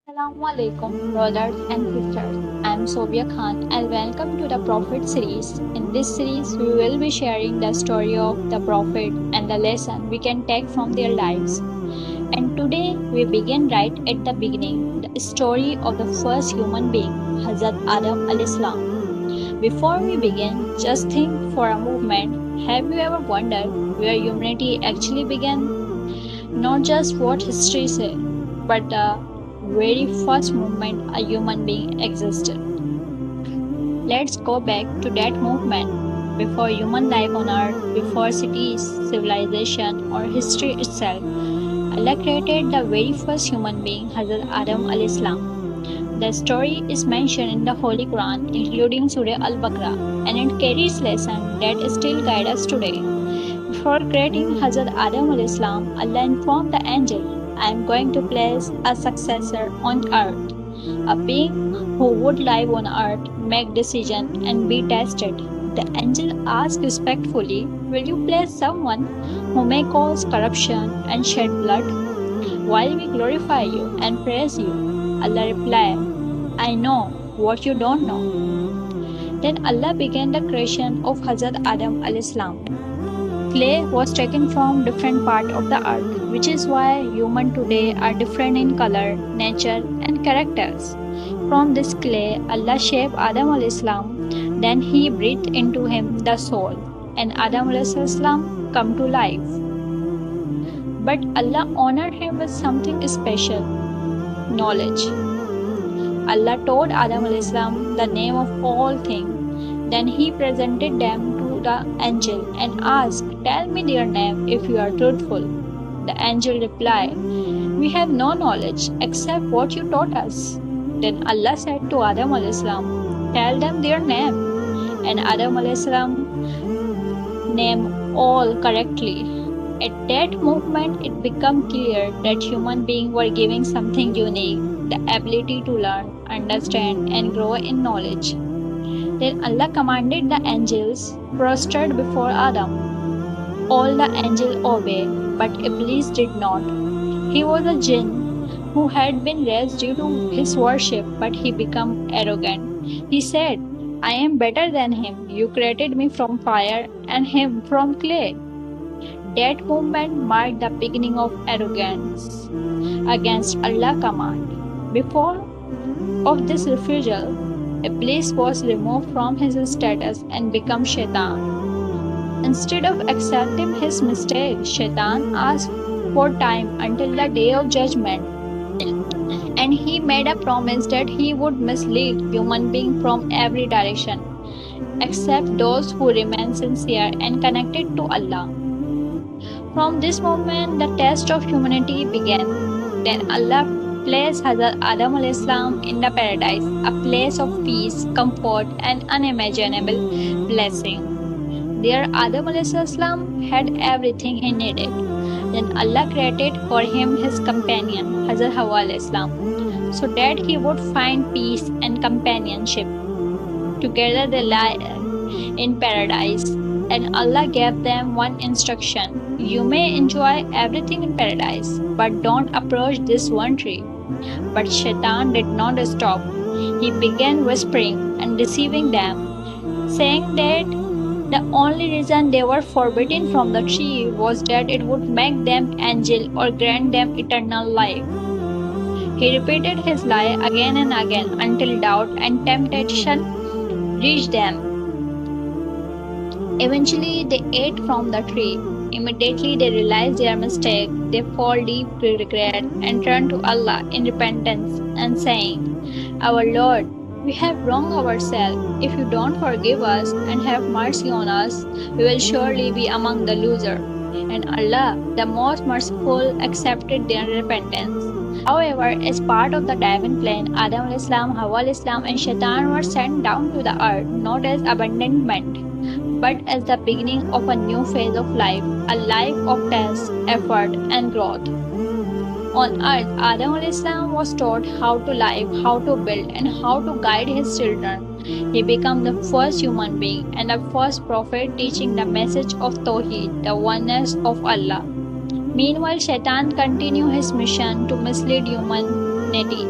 Assalamu alaikum, brothers and sisters. I am Sobia Khan and welcome to the Prophet series. In this series, we will be sharing the story of the Prophet and the lesson we can take from their lives. And today, we begin right at the beginning the story of the first human being, Hazrat Adam al Islam. Before we begin, just think for a moment have you ever wondered where humanity actually began? Not just what history says, but the very first moment a human being existed. Let's go back to that movement before human life on earth, before cities, civilization, or history itself. Allah created the very first human being, Hazrat Adam al Islam. The story is mentioned in the Holy Quran, including Surah Al Baqarah, and it carries lessons that still guide us today. Before creating Hazrat Adam al Islam, Allah informed the angel, I am going to place a successor on earth, a being who would live on earth, make decisions, and be tested. The angel asked respectfully, will you place someone who may cause corruption and shed blood? While we glorify you and praise you, Allah replied, I know what you don't know. Then Allah began the creation of Hazrat Adam al Islam. Clay was taken from different part of the earth, which is why humans today are different in color, nature, and characters. From this clay, Allah shaped Adam al Islam. Then He breathed into him the soul, and Adam al Islam come to life. But Allah honored him with something special: knowledge. Allah told Adam al Islam the name of all things. Then He presented them to the angel and asked, tell me their name if you are truthful. The angel replied, we have no knowledge except what you taught us. Then Allah said to Adam al Islam, tell them their name. And Adam al Islam named all correctly. At that moment, it became clear that human beings were given something unique, the ability to learn, understand, and grow in knowledge. Then Allah commanded the angels prostrate before Adam. All the angels obeyed, but Iblis did not. He was a jinn who had been raised due to his worship, but he became arrogant. He said, I am better than him. You created me from fire and him from clay. That movement marked the beginning of arrogance against Allah's command. Before of this refusal, Iblis was removed from his status and became Shaitan. Instead of accepting his mistake, Shaitan asked for time until the day of judgment, and he made a promise that he would mislead human beings from every direction, except those who remain sincere and connected to Allah. From this moment, the test of humanity began. Then Allah placed Hazrat Adam al Islam in the paradise, a place of peace, comfort, and unimaginable blessing. There, Adam al Islam had everything he needed. Then Allah created for him his companion, Hazrat Hawa al Islam, so that he would find peace and companionship. Together they lived in paradise, and Allah gave them one instruction. You may enjoy everything in paradise, but don't approach this one tree. But Shaitan did not stop. He began whispering and deceiving them, saying that the only reason they were forbidden from the tree was that it would make them angel or grant them eternal life. He repeated his lie again and again until doubt and temptation reached them. Eventually, they ate from the tree. Immediately, they realized their mistake. They fall deep to regret and turn to Allah in repentance and saying, Our Lord, we have wronged ourselves. If you don't forgive us and have mercy on us, we will surely be among the losers. And Allah, the most merciful, accepted their repentance. However, as part of the divine plan, Adam al Islam, Hawa al Islam, and Shaitan were sent down to the earth not as abandonment, but as the beginning of a new phase of life, a life of test, effort, and growth. On earth, Adam al Islam was taught how to live, how to build, and how to guide his children. He became the first human being and the first prophet teaching the message of Tawheed, the oneness of Allah. Meanwhile, Shaitan continued his mission to mislead humanity.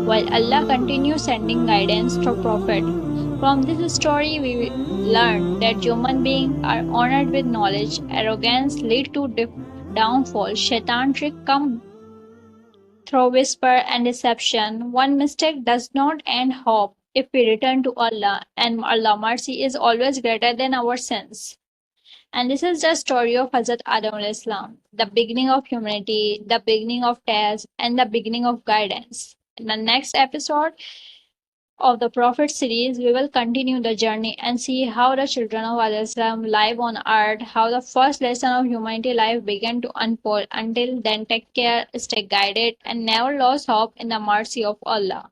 while Allah continues sending guidance through Prophet. From this story, we learn that human beings are honored with knowledge, arrogance lead to downfall, shaitan trick come through whisper and deception. One mistake does not end hope if we return to Allah, and Allah's mercy is always greater than our sins. And this is the story of Hazrat Adam Islam, the beginning of humanity, the beginning of test, and the beginning of guidance. In the next episode of the Prophet series, we will continue the journey and see how the children of Islam live on earth, how the first lesson of humanity life began to unfold. Until then, take care, stay guided, and never lose hope in the mercy of Allah.